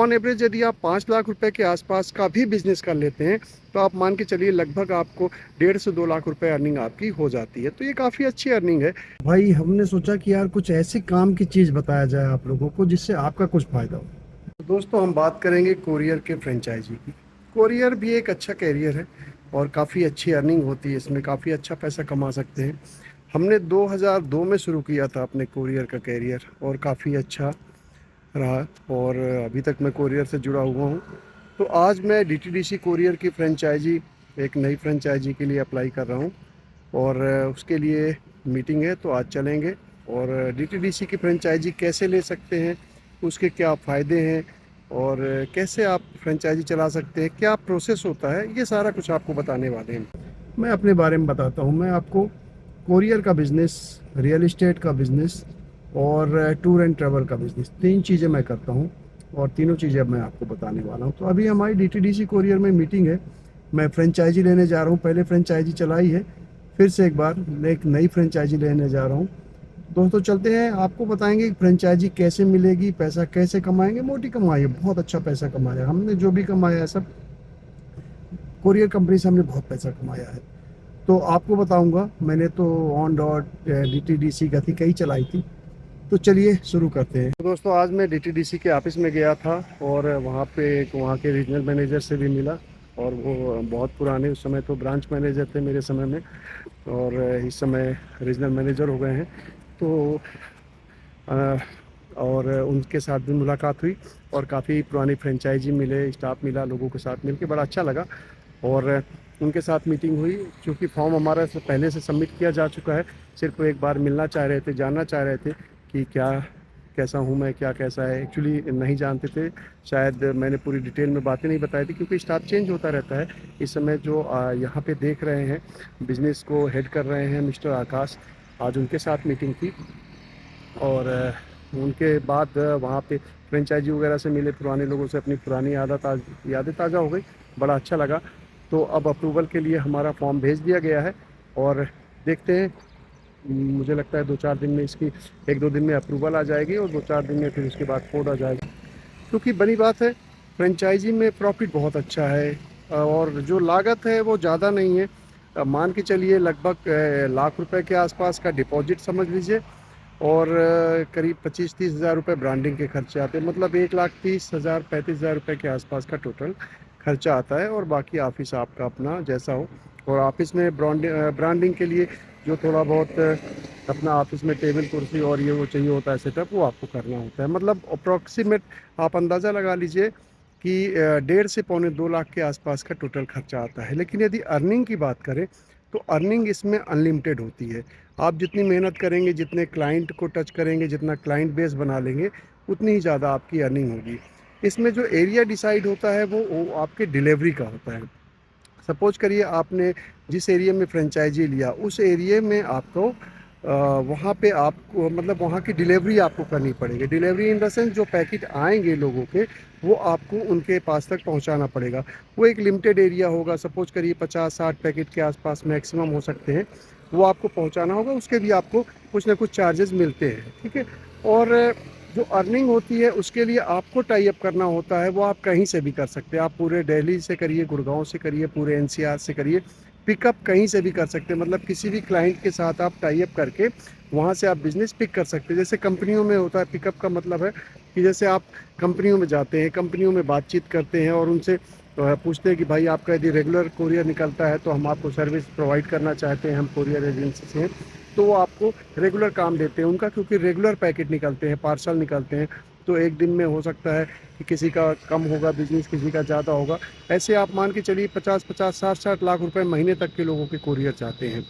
On average यदि आप 5 लाख रुपए के आसपास का भी बिजनेस कर लेते हैं तो आप मान के चलिए लगभग आपको 1.5 से 2 लाख रुपए अर्निंग आपकी हो जाती है। तो ये काफ़ी अच्छी अर्निंग है। भाई हमने सोचा कि यार कुछ ऐसी काम की चीज़ बताया जाए आप लोगों को जिससे आपका कुछ फ़ायदा हो। तो दोस्तों हम बात करेंगे कोरियर के फ्रेंचाइजी की। कोरियर भी एक अच्छा कैरियर है और काफ़ी अच्छी अर्निंग होती है, इसमें काफ़ी अच्छा पैसा कमा सकते हैं। हमने 2002 में शुरू किया था अपने कोरियर का कैरियर और काफ़ी अच्छा रहा और अभी तक मैं कोरियर से जुड़ा हुआ हूँ। तो आज मैं डीटीडीसी कोरियर की फ्रेंचाइजी, एक नई फ्रेंचाइजी के लिए अप्लाई कर रहा हूँ और उसके लिए मीटिंग है, तो आज चलेंगे और डीटीडीसी की फ्रेंचाइजी कैसे ले सकते हैं, उसके क्या फ़ायदे हैं और कैसे आप फ्रेंचाइजी चला सकते हैं, क्या प्रोसेस होता है, ये सारा कुछ आपको बताने वाले हैं। मैं अपने बारे में बताता हूँ। मैं आपको कोरियर का बिज़नेस, रियल इस्टेट का बिज़नेस और टूर एंड ट्रैवल का बिज़नेस, 3 चीज़ें मैं करता हूँ और तीनों चीज़ें अब मैं आपको बताने वाला हूँ। तो अभी हमारी डीटीडीसी कोरियर में मीटिंग है, मैं फ्रेंचाइजी लेने जा रहा हूँ। पहले फ्रेंचाइजी चलाई है, फिर से एक बार एक नई फ्रेंचाइजी लेने जा रहा हूँ। दोस्तों चलते हैं, आपको बताएंगे कि फ्रेंचाइजी कैसे मिलेगी, पैसा कैसे कमाएंगे। मोटी कमाई है, बहुत अच्छा पैसा कमाया हमने, जो भी कमाया है सब कोरियर कंपनी से हमने बहुत पैसा कमाया है। तो आपको बताऊंगा, मैंने तो ऑन डॉट डीटीडीसी गति कई चलाई थी। तो चलिए शुरू करते हैं। तो दोस्तों आज मैं डीटीडीसी के ऑफिस में गया था और वहाँ पे वहाँ के रीजनल मैनेजर से भी मिला और वो बहुत पुराने, उस समय तो ब्रांच मैनेजर थे मेरे समय में और इस समय रीजनल मैनेजर हो गए हैं। तो अ, और उनके साथ भी मुलाकात हुई और काफ़ी पुरानी फ्रेंचाइजी मिले, स्टाफ मिला, लोगों के साथ मिल के बड़ा अच्छा लगा और उनके साथ मीटिंग हुई। क्योंकि फॉर्म हमारा से पहले से सबमिट किया जा चुका है, सिर्फ वो एक बार मिलना चाह रहे थे, जानना चाह रहे थे कि क्या कैसा हूँ मैं, क्या कैसा है। एक्चुअली नहीं जानते थे, शायद मैंने पूरी डिटेल में बातें नहीं बताई थी क्योंकि स्टाफ चेंज होता रहता है। इस समय जो यहाँ पे देख रहे हैं, बिजनेस को हेड कर रहे हैं मिस्टर आकाश, आज उनके साथ मीटिंग थी और उनके बाद वहाँ पे फ्रेंचाइजी वगैरह से मिले, पुराने लोगों से अपनी पुरानी यादें ताज़ा हो गई, बड़ा अच्छा लगा। तो अब अप्रूवल के लिए हमारा फॉर्म भेज दिया गया है और देखते हैं, मुझे लगता है 2-4 दिन में इसकी, 1-2 दिन में अप्रूवल आ जाएगी और 2-4 दिन में फिर उसके बाद कोड आ जाएगा। क्योंकि बड़ी बात है, फ्रेंचाइजी में प्रॉफिट बहुत अच्छा है और जो लागत है वो ज़्यादा नहीं है। मान के चलिए लगभग लाख रुपए के आसपास का डिपॉजिट समझ लीजिए और करीब 25-30 हज़ार रुपये ब्रांडिंग के खर्चे आते हैं। मतलब 1,30,000 35,000 रुपये के आसपास का टोटल खर्चा आता है और बाकी ऑफिस आपका अपना जैसा हो। और ऑफिस में ब्रांडिंग के लिए जो थोड़ा बहुत अपना ऑफिस में टेबल कुर्सी और ये वो चाहिए होता है सेटअप, वो आपको करना होता है। मतलब अप्रॉक्सीमेट आप अंदाज़ा लगा लीजिए कि 1.5 से 2.25 लाख के आसपास का टोटल खर्चा आता है। लेकिन यदि अर्निंग की बात करें तो अर्निंग इसमें अनलिमिटेड होती है। आप जितनी मेहनत करेंगे, जितने क्लाइंट को टच करेंगे, जितना क्लाइंट बेस बना लेंगे, उतनी ही ज़्यादा आपकी अर्निंग होगी। इसमें जो एरिया डिसाइड होता है वो आपके डिलीवरी का होता है। सपोज करिए आपने जिस एरिया में फ्रेंचाइजी लिया, उस एरिया में आपको वहाँ पे आपको, मतलब वहाँ की डिलीवरी आपको करनी पड़ेगी। डिलीवरी इन द सेंस जो पैकेट आएंगे लोगों के, वो आपको उनके पास तक पहुँचाना पड़ेगा। वो एक लिमिटेड एरिया होगा, सपोज करिए 50-60 पैकेट के आसपास मैक्सिमम हो सकते हैं, वो आपको पहुँचाना होगा। उसके भी आपको कुछ ना कुछ चार्जेस मिलते हैं, ठीक है। और जो अर्निंग होती है उसके लिए आपको टाई अप करना होता है, वो आप कहीं से भी कर सकते हैं। आप पूरे दिल्ली से करिए, गुड़गांव से करिए, पूरे एनसीआर से करिए, पिकअप कहीं से भी कर सकते हैं। मतलब किसी भी क्लाइंट के साथ आप टाई अप करके वहाँ से आप बिज़नेस पिक कर सकते हैं। जैसे कंपनियों में होता है, पिकअप का मतलब है कि जैसे आप कंपनियों में जाते हैं, कंपनियों में बातचीत करते हैं और उनसे पूछते हैं कि भाई आपका यदि रेगुलर कोरियर निकलता है तो हम आपको सर्विस प्रोवाइड करना चाहते हैं, हम कोरियर एजेंसी से हैं। तो वो आपको रेगुलर काम देते हैं उनका, क्योंकि रेगुलर पैकेट निकलते हैं, पार्सल निकलते हैं। तो एक दिन में हो सकता है कि किसी का कम होगा बिजनेस, किसी का ज़्यादा होगा। ऐसे आप मान के चलिए 50-50 60-60 लाख रुपए महीने तक के लोगों के कोरियर चाहते हैं।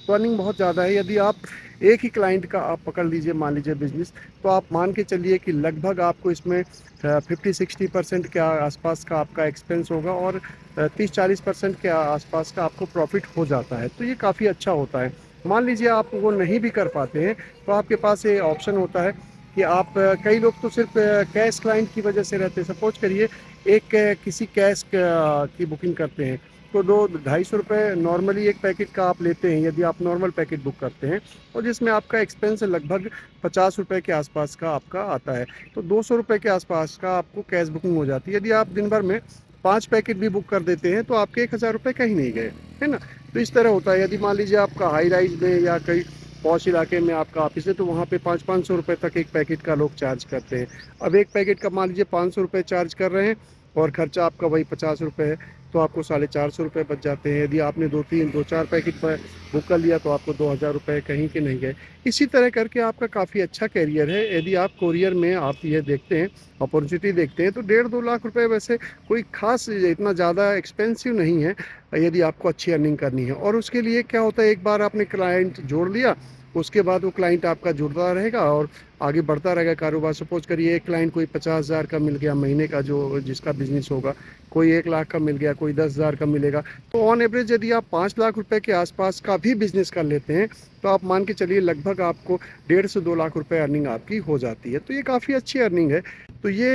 तो अर्निंग बहुत ज़्यादा है। यदि आप एक ही क्लाइंट का आप पकड़ लीजिए, मान लीजिए बिजनेस, तो आप मान के चलिए कि लगभग आपको इसमें 50-60% के आसपास का आपका एक्सपेंस होगा और 30-40% के आसपास का आपको प्रॉफिट हो जाता है। तो ये काफ़ी अच्छा होता है। मान लीजिए आप वो नहीं भी कर पाते हैं तो आपके पास ये ऑप्शन होता है कि आप, कई लोग तो सिर्फ कैश क्लाइंट की वजह से रहते हैं। सपोज करिए एक किसी कैश की बुकिंग करते हैं तो 2-250 रुपये नॉर्मली एक पैकेट का आप लेते हैं यदि आप नॉर्मल पैकेट बुक करते हैं, और जिसमें आपका एक्सपेंस लगभग 50 रुपये के आसपास का आपका आता है। तो 200 रुपये के आसपास का आपको कैश बुकिंग हो जाती है। यदि आप दिन भर में 5 पैकेट भी बुक कर देते हैं तो आपके 1000 रुपये कहीं नहीं गए, है ना। तो इस तरह होता है। यदि मान लीजिए आपका हाई राइज में या कहीं पॉश इलाके में आपका ऑफिस है तो वहाँ पे 500-500 रुपये तक एक पैकेट का लोग चार्ज करते हैं। अब एक पैकेट का मान लीजिए 500 रुपये चार्ज कर रहे हैं और खर्चा आपका वही 50 रुपये है, तो आपको 450 रुपये बच जाते हैं। यदि आपने 2-4 पैकेट पर बुक कर लिया तो आपको 2000 रुपये कहीं के नहीं गए। इसी तरह करके आपका काफ़ी अच्छा कैरियर है। यदि आप कोरियर में आप ये देखते हैं, अपॉर्चुनिटी देखते हैं, तो 1.5-2 लाख रुपए वैसे कोई खास इतना ज़्यादा एक्सपेंसिव नहीं है यदि आपको अच्छी अर्निंग करनी है। और उसके लिए क्या होता है, एक बार आपने क्लाइंट जोड़ लिया, उसके बाद वो क्लाइंट आपका जुड़ता रहेगा और आगे बढ़ता रहेगा कारोबार। सपोज करिए एक क्लाइंट कोई 50,000 का मिल गया महीने का, जो जिसका बिजनेस होगा, कोई 1 लाख का मिल गया, कोई 10,000 का मिलेगा। तो ऑन एवरेज यदि आप 5 लाख रुपए के आसपास का भी बिजनेस कर लेते हैं तो आप मान के चलिए लगभग आपको 1.5 से 2 लाख रुपए अर्निंग आपकी हो जाती है। तो ये काफ़ी अच्छी अर्निंग है। तो ये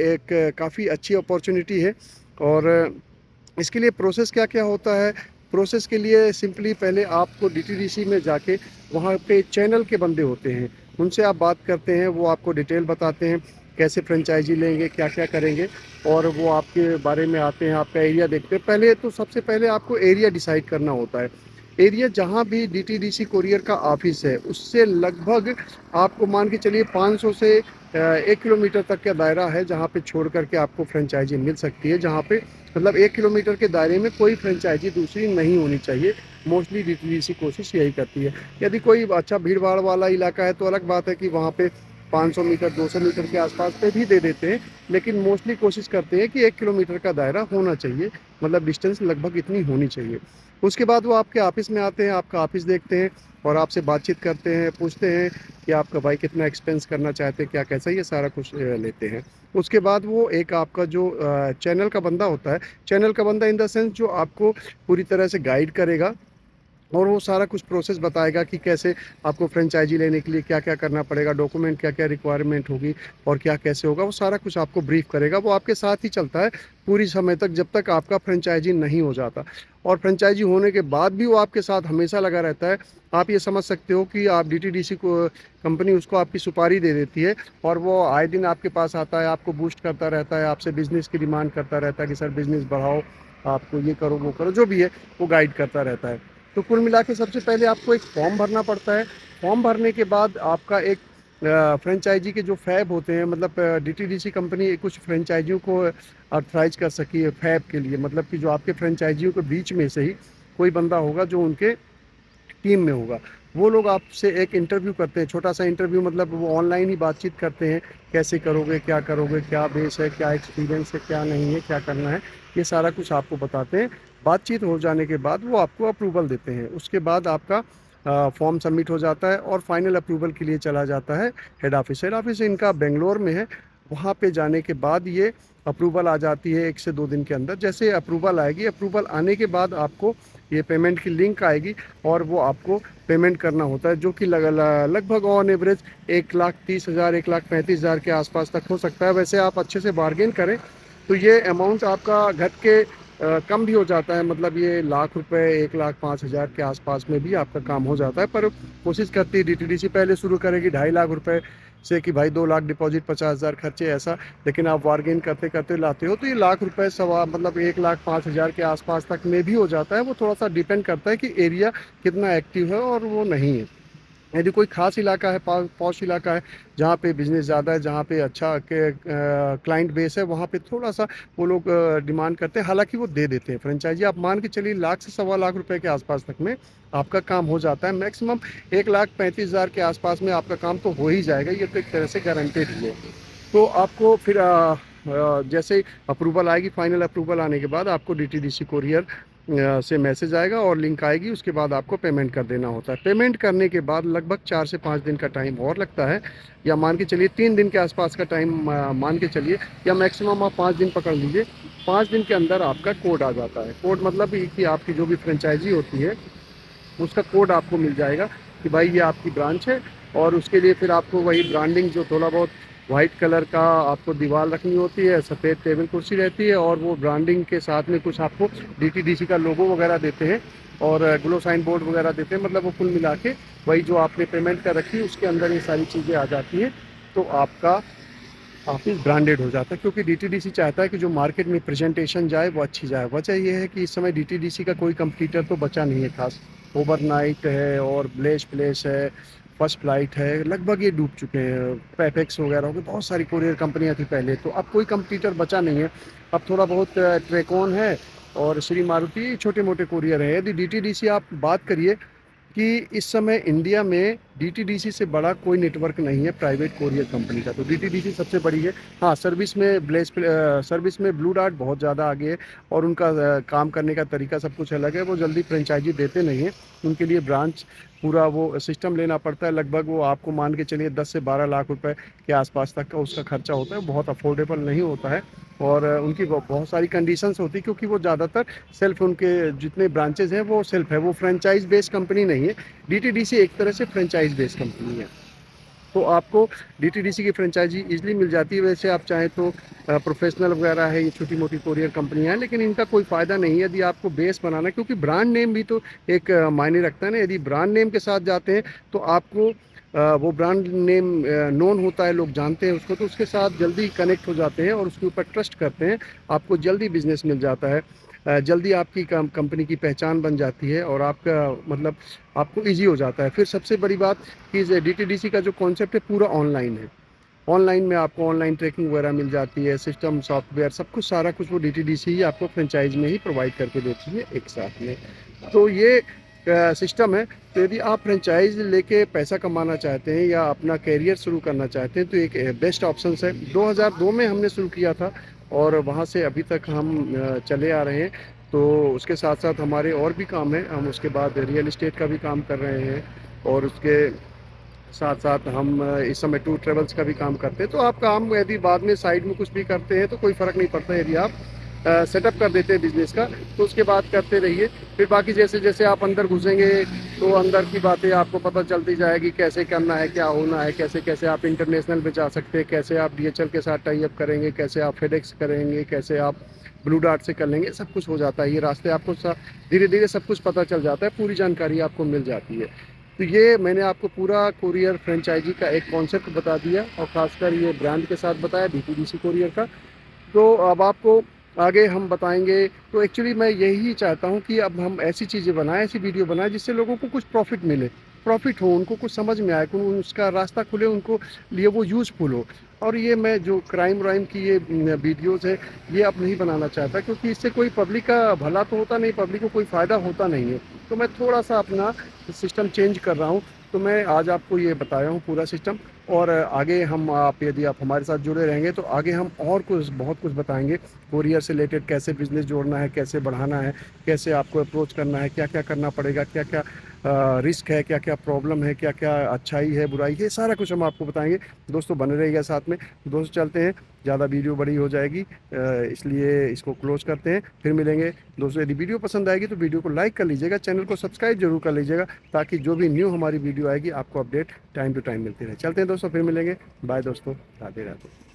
एक काफ़ी अच्छी अपॉर्चुनिटी है। और इसके लिए प्रोसेस क्या क्या होता है। प्रोसेस के लिए सिंपली पहले आपको डीटीडीसी में जाके वहाँ पे चैनल के बंदे होते हैं, उनसे आप बात करते हैं, वो आपको डिटेल बताते हैं कैसे फ्रेंचाइजी लेंगे, क्या क्या करेंगे, और वो आपके बारे में आते हैं, आपका एरिया देखते हैं। पहले तो सबसे पहले आपको एरिया डिसाइड करना होता है। एरिया जहाँ भी डीटीडीसी कोरियर का ऑफिस है उससे लगभग आपको मान के चलिए 500 से 1 किलोमीटर तक का दायरा है जहाँ पे छोड़ करके आपको फ्रेंचाइजी मिल सकती है। जहाँ पे मतलब 1 किलोमीटर के दायरे में कोई फ्रेंचाइजी दूसरी नहीं होनी चाहिए। मोस्टली डीटीडीसी कोशिश यही करती है। यदि कोई अच्छा भीड़ भाड़ वाला इलाका है तो अलग बात है कि वहाँ पे 500 मीटर 200 मीटर के आसपास पे भी दे देते हैं, लेकिन मोस्टली कोशिश करते हैं कि 1 किलोमीटर का दायरा होना चाहिए, मतलब डिस्टेंस लगभग इतनी होनी चाहिए। उसके बाद वो आपके ऑफिस में आते हैं, आपका ऑफिस देखते हैं और आपसे बातचीत करते हैं, पूछते हैं कि आपका भाई कितना एक्सपेंस करना चाहते हैं, क्या कैसा, ये सारा कुछ लेते हैं। उसके बाद वो एक आपका जो चैनल का बंदा होता है, चैनल का बंदा इन द सेंस जो आपको पूरी तरह से गाइड करेगा और वो सारा कुछ प्रोसेस बताएगा कि कैसे आपको फ्रेंचाइजी लेने के लिए क्या क्या करना पड़ेगा, डॉक्यूमेंट क्या क्या रिक्वायरमेंट होगी और क्या कैसे होगा, वो सारा कुछ आपको ब्रीफ करेगा। वो आपके साथ ही चलता है पूरी समय तक जब तक आपका फ्रेंचाइजी नहीं हो जाता। और फ्रेंचाइजी होने के बाद भी वो आपके साथ हमेशा लगा रहता है। आप ये समझ सकते हो कि आप डीटीडीसी को कंपनी उसको आपकी सुपारी दे देती है और वो आए दिन आपके पास आता है, आपको बूस्ट करता रहता है, आपसे बिजनेस की डिमांड करता रहता है कि सर बिजनेस बढ़ाओ, आपको ये करो वो करो, जो भी है वो गाइड करता रहता है। तो कुल मिला के सबसे पहले आपको एक फॉर्म भरना पड़ता है। फॉर्म भरने के बाद आपका एक फ्रेंचाइजी के जो फैब होते हैं, मतलब डीटीडीसी कंपनी कुछ फ्रेंचाइजियों को ऑथराइज कर सकी है फैब के लिए, मतलब कि जो आपके फ्रेंचाइजियों के बीच में से ही कोई बंदा होगा जो उनके टीम में होगा। वो लोग आपसे एक इंटरव्यू करते हैं, छोटा सा इंटरव्यू, मतलब वो ऑनलाइन ही बातचीत करते हैं, कैसे करोगे, क्या बेस है, क्या एक्सपीरियंस है, क्या नहीं है, क्या करना है, ये सारा कुछ आपको बताते हैं। बातचीत हो जाने के बाद वो आपको अप्रूवल देते हैं। उसके बाद आपका फॉर्म सबमिट हो जाता है और फाइनल अप्रूवल के लिए चला जाता है हेड ऑफिस। हेड ऑफिस इनका बेंगलोर में है। वहाँ पे जाने के बाद ये अप्रूवल आ जाती है 1 से 2 दिन के अंदर। जैसे अप्रूवल आएगी, अप्रूवल आने के बाद आपको ये पेमेंट की लिंक आएगी और वो आपको पेमेंट करना होता है, जो कि लगभग ऑन एवरेज 1,30,000 1,35,000 के आसपास तक हो सकता है। वैसे आप अच्छे से बार्गेन करें तो ये अमाउंट आपका घट के कम भी हो जाता है, मतलब ये लाख रुपए 1,05,000 के आसपास में भी आपका काम हो जाता है। पर कोशिश करती है डीटीडीसी पहले शुरू करेगी 2.5 लाख रुपए से कि भाई 2 लाख डिपॉजिट 50,000 खर्चे ऐसा, लेकिन आप बार्गेन करते करते लाते हो तो ये लाख रुपए सवा मतलब 1,05,000 के आसपास तक में भी हो जाता है। वो थोड़ा सा डिपेंड करता है कि एरिया कितना एक्टिव है और वो नहीं है। यदि कोई खास इलाका है, पॉश इलाका है, जहाँ पे बिजनेस ज़्यादा है, जहाँ पे अच्छा के क्लाइंट बेस है, वहाँ पे थोड़ा सा वो लोग डिमांड करते हैं। हालांकि वो दे देते हैं फ्रेंचाइजी। आप मान के चलिए लाख से सवा लाख रुपए के आसपास तक में आपका काम हो जाता है। मैक्सिमम 1,35,000 के आसपास में आपका काम तो हो ही जाएगा, ये तो एक तरह से गारंटेड ही है। तो आपको फिर जैसे अप्रूवल आएगी, फाइनल अप्रूवल आने के बाद आपको डीटीडीसी कोरियर से मैसेज आएगा और लिंक आएगी। उसके बाद आपको पेमेंट कर देना होता है। पेमेंट करने के बाद लगभग 4 से 5 दिन का टाइम और लगता है, या मान के चलिए 3 दिन के आसपास का टाइम मान के चलिए, या मैक्सिमम आप 5 दिन पकड़ लीजिए। 5 दिन के अंदर आपका कोड आ जाता है। कोड मतलब कि आपकी जो भी फ्रेंचाइजी होती है उसका कोड आपको मिल जाएगा कि भाई ये आपकी ब्रांच है। और उसके लिए फिर आपको वही ब्रांडिंग जो थोड़ा बहुत वाइट कलर का आपको दीवार रखनी होती है, सफ़ेद टेबल कुर्सी रहती है, और वो ब्रांडिंग के साथ में कुछ आपको डीटीडीसी का लोगो वगैरह देते हैं और ग्लो साइन बोर्ड वगैरह देते हैं। मतलब वो कुल मिला के वही जो आपने पेमेंट का रखी है उसके अंदर ये सारी चीज़ें आ जाती हैं। तो आपका ऑफिस ब्रांडेड हो जाता है, क्योंकि डीटीडीसी चाहता है कि जो मार्केट में प्रेजेंटेशन जाए वो अच्छी जाए। वजह ये है कि इस समय डीटीडीसी का कोई कंपटीटर तो बचा नहीं है खास। ओवरनाइट है और ब्लेश प्लेस है, फर्स्ट फ्लाइट है, लगभग ये डूब चुके हैं। पैपेक्स वगैरह हो गए, बहुत सारी कुरियर कंपनियां थी पहले, तो अब कोई कंपटीटर बचा नहीं है। अब थोड़ा बहुत ट्रेकॉन है और श्री मारुति, छोटे मोटे कुरियर हैं। यदि डीटीडीसी आप बात करिए कि इस समय इंडिया में डीटीडीसी से बड़ा कोई नेटवर्क नहीं है प्राइवेट कोरियर कंपनी का, तो डीटीडीसी सबसे बड़ी है। हाँ, सर्विस में ब्लू डार्ट बहुत ज़्यादा आगे है, और उनका काम करने का तरीका सब कुछ अलग है। वो जल्दी फ्रेंचाइजी देते नहीं हैं, उनके लिए ब्रांच पूरा वो सिस्टम लेना पड़ता है। लगभग वो आपको मान के चलिए 10 से 12 लाख रुपए के आसपास तक का उसका खर्चा होता है, बहुत अफोर्डेबल नहीं होता है। और उनकी बहुत सारी कंडीशंस होती है, क्योंकि वो ज़्यादातर सेल्फ, उनके जितने ब्रांचेज हैं वो सेल्फ है, वो फ्रेंचाइज बेस्ड कंपनी नहीं है। डीटीडीसी एक तरह से फ्रेंचाइज बेस्ड कंपनी है, तो आपको डीटीडीसी की फ्रेंचाइजी इजीली मिल जाती है। वैसे आप चाहें तो प्रोफेशनल वगैरह है, ये छोटी मोटी कोरियर कंपनियां हैं, लेकिन इनका कोई फ़ायदा नहीं है यदि आपको बेस बनाना है, क्योंकि ब्रांड नेम भी तो एक मायने रखता है ना। यदि ब्रांड नेम के साथ जाते हैं तो आपको वो ब्रांड नेम नोन होता है, लोग जानते हैं उसको, तो उसके साथ जल्दी कनेक्ट हो जाते हैं और उसके ऊपर ट्रस्ट करते हैं। आपको जल्दी बिजनेस मिल जाता है, जल्दी आपकी कंपनी की पहचान बन जाती है, और आपका मतलब आपको इजी हो जाता है। फिर सबसे बड़ी बात कि डीटीडीसी का जो कॉन्सेप्ट है पूरा ऑनलाइन है। ऑनलाइन में आपको ऑनलाइन ट्रैकिंग वगैरह मिल जाती है, सिस्टम सॉफ्टवेयर सब कुछ, सारा कुछ वो डीटीडीसी ही आपको फ्रेंचाइज में ही प्रोवाइड करके देती है एक साथ में। तो ये सिस्टम है। तो यदि आप फ्रेंचाइज लेके पैसा कमाना चाहते हैं या अपना कैरियर शुरू करना चाहते हैं तो एक बेस्ट ऑप्शन है। 2002 में हमने शुरू किया था, और वहाँ से अभी तक हम चले आ रहे हैं। तो उसके साथ साथ हमारे और भी काम है, हम उसके बाद रियल इस्टेट का भी काम कर रहे हैं, और उसके साथ साथ हम इस समय टूर ट्रेवल्स का भी काम करते हैं। तो आप काम यदि बाद में साइड में कुछ भी करते हैं तो कोई फ़र्क नहीं पड़ता। यदि आप सेटअप कर देते हैं बिजनेस का तो उसके बाद करते रहिए। फिर बाकी जैसे जैसे आप अंदर घुसेंगे तो अंदर की बातें आपको पता चलती जाएगी, कैसे करना है, क्या होना है, कैसे कैसे आप इंटरनेशनल पे जा सकते हैं, कैसे आप डीएचएल के साथ टाई अप करेंगे, कैसे आप फेडेक्स करेंगे, कैसे आप ब्लू डार्ट से कर लेंगे। सब कुछ हो जाता है, ये रास्ते आपको धीरे धीरे सब कुछ पता चल जाता है, पूरी जानकारी आपको मिल जाती है। तो ये मैंने आपको पूरा कुरियर फ्रेंचाइजी का एक कॉन्सेप्ट बता दिया, और खासकर ये ब्रांड के साथ बताया डीटीडीसी कुरियर का। तो अब आपको आगे हम बताएंगे। तो एक्चुअली मैं यही चाहता हूँ कि अब हम ऐसी चीज़ें बनाएं, ऐसी वीडियो बनाएं जिससे लोगों को कुछ प्रॉफिट मिले, प्रॉफिट हो, उनको कुछ समझ में आए, उसका रास्ता खुले, उनको लिए वो यूज़फुल हो। और ये मैं जो क्राइम व्राइम की ये वीडियोस है, ये अब नहीं बनाना चाहता, क्योंकि इससे कोई पब्लिक का भला तो होता नहीं, पब्लिक को कोई फ़ायदा होता नहीं है। तो मैं थोड़ा सा अपना सिस्टम चेंज कर रहा हूँ। तो मैं आज आपको ये बताया हूँ पूरा सिस्टम, और आगे हम, आप यदि आप हमारे साथ जुड़े रहेंगे तो आगे हम और कुछ बहुत कुछ बताएंगे कोरियर से रिलेटेड, कैसे बिजनेस जोड़ना है, कैसे बढ़ाना है, कैसे आपको अप्रोच करना है, क्या क्या करना पड़ेगा, क्या क्या रिस्क है, क्या क्या प्रॉब्लम है, क्या क्या अच्छाई है, बुराई है, सारा कुछ हम आपको बताएंगे। दोस्तों बने रहिएगा साथ में। दोस्तों चलते हैं, ज़्यादा वीडियो बड़ी हो जाएगी, इसलिए इसको क्लोज करते हैं, फिर मिलेंगे। दोस्तों यदि वीडियो पसंद आएगी तो वीडियो को लाइक कर लीजिएगा, चैनल को सब्सक्राइब जरूर कर लीजिएगा, ताकि जो भी न्यू हमारी वीडियो आएगी आपको अपडेट टाइम टू टाइम मिलती रहे। चलते हैं दोस्तों, फिर मिलेंगे। बाय दोस्तों, राधे राधे।